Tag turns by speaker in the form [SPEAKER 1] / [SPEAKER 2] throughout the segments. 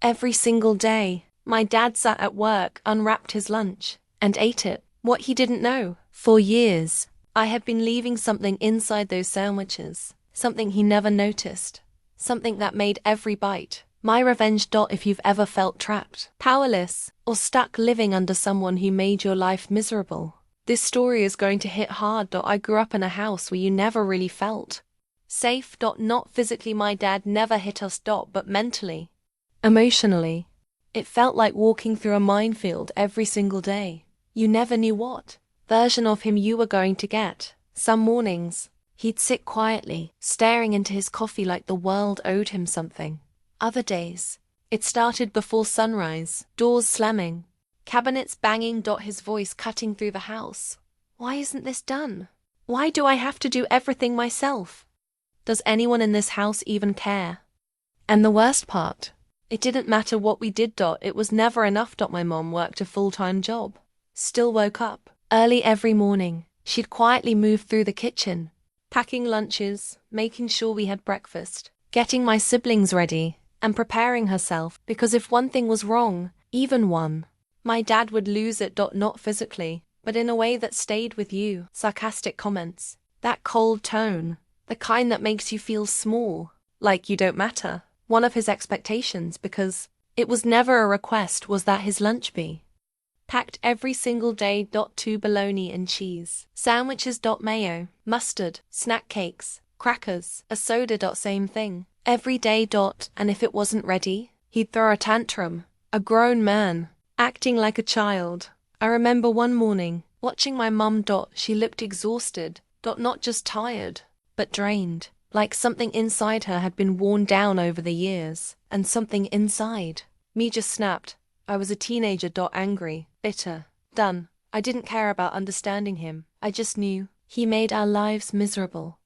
[SPEAKER 1] Every single day, my dad sat at work, unwrapped his lunch, and ate it. What he didn't know. For years, I had been leaving something inside those sandwiches, something he never noticed, something that made every bite my revenge. If you've ever felt trapped, powerless, or stuck living under someone who made your life miserable, this story is going to hit hard. I grew up in a house where you never really felt safe. Not physically, my dad never hit us. But mentally, emotionally, it felt like walking through a minefield every single day. You never knew what version of him you were going to get. Some mornings, he'd sit quietly, staring into his coffee like the world owed him something. Other days, it started before sunrise, doors slamming, cabinets banging. His voice cutting through the house. Why isn't this done? Why do I have to do everything myself? Does anyone in this house even care? And the worst part, it didn't matter what we did. It was never enough. My mom worked a full-time job, still woke up early every morning. She'd quietly move through the kitchen, packing lunches, making sure we had breakfast, getting my siblings ready, and preparing herself, because if one thing was wrong, even one, my dad would lose it. Not physically, but in a way that stayed with you. Sarcastic comments, that cold tone, the kind that makes you feel small, like you don't matter. One of his expectations, because it was never a request, was that his lunch be packed every single day. 2 bologna and cheese sandwiches. Mayo, mustard, snack cakes, crackers, a soda. Same thing every day. And if it wasn't ready, he'd throw a tantrum. A grown man, acting like a child. I remember one morning, watching my mum. She looked exhausted. Not just tired, but drained. Like something inside her had been worn down over the years. And something inside me just snapped. I was a teenager. Angry, bitter, done. I didn't care about understanding him. I just knew he made our lives miserable.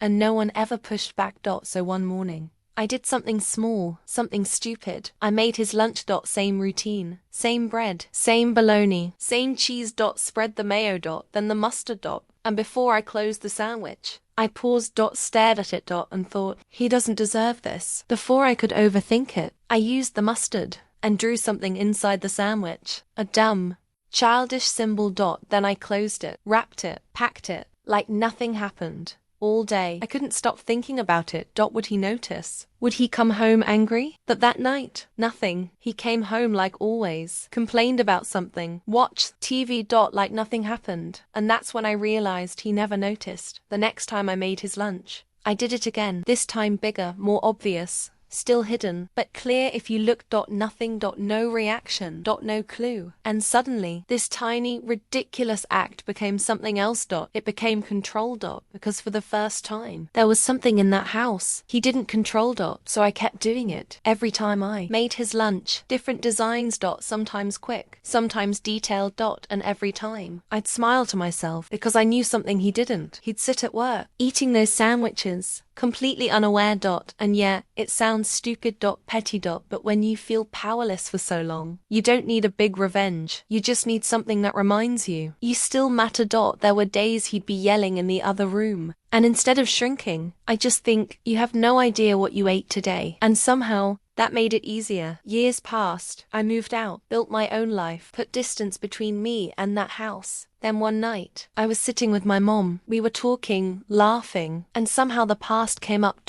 [SPEAKER 1] And no one ever pushed back. So one morning, I did something small, something stupid. I made his lunch. Same routine, same bread, same bologna, same cheese. Spread the mayo. Then the mustard. And before I closed the sandwich, I paused. Stared at it. And thought, he doesn't deserve this. Before I could overthink it, I used the mustard and drew something inside the sandwich. A dumb, childish symbol. Then I closed it, wrapped it, packed it, like nothing happened. All day, I couldn't stop thinking about it. Would he notice? Would he come home angry? But that night, nothing. He came home like always, complained about something, watched TV. Like nothing happened. And that's when I realized he never noticed. The next time I made his lunch, I did it again. This time bigger, more obvious. Still hidden, but clear if you look. Nothing. No reaction. No clue. And suddenly, this tiny, ridiculous act became something else. It became control. Because for the first time, there was something in that house he didn't control. So I kept doing it. Every time I made his lunch, different designs. Sometimes quick, sometimes detailed. And every time, I'd smile to myself because I knew something he didn't. He'd sit at work, eating those sandwiches, completely unaware. And yeah, it sounds stupid. Petty. But when you feel powerless for so long, you don't need a big revenge. You just need something that reminds you you still matter. There were days he'd be yelling in the other room, and instead of shrinking, I just think, you have no idea what you ate today. And somehow, that made it easier. Years passed. I moved out, built my own life, put distance between me and that house. Then one night, I was sitting with my mom. We were talking, laughing, and somehow the past came up.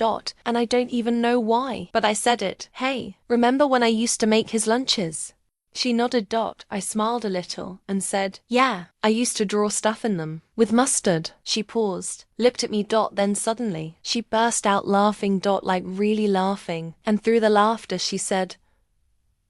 [SPEAKER 1] And I don't even know why, but I said it. Hey, remember when I used to make his lunches? She nodded. I smiled a little and said, yeah, I used to draw stuff in them with mustard. She paused, looked at me. Then suddenly, she burst out laughing. Like really laughing. And through the laughter, she said,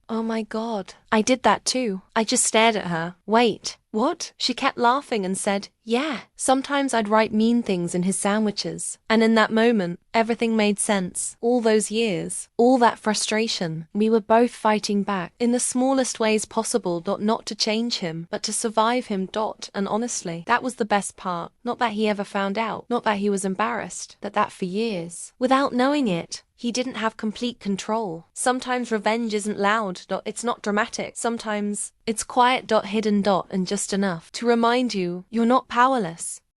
[SPEAKER 1] oh my God, I did that too. I just stared at her. Wait, what? She kept laughing and said, yeah, sometimes I'd write mean things in his sandwiches. And in that moment, everything made sense. All those years, all that frustration, we were both fighting back in the smallest ways possible. Not to change him, but to survive him. And honestly, that was the best part. Not that he ever found out, not that he was embarrassed, that for years, without knowing it, he didn't have complete control. Sometimes revenge isn't loud. It's not dramatic. Sometimes it's quiet. Hidden. And just enough to remind you you're not powerless.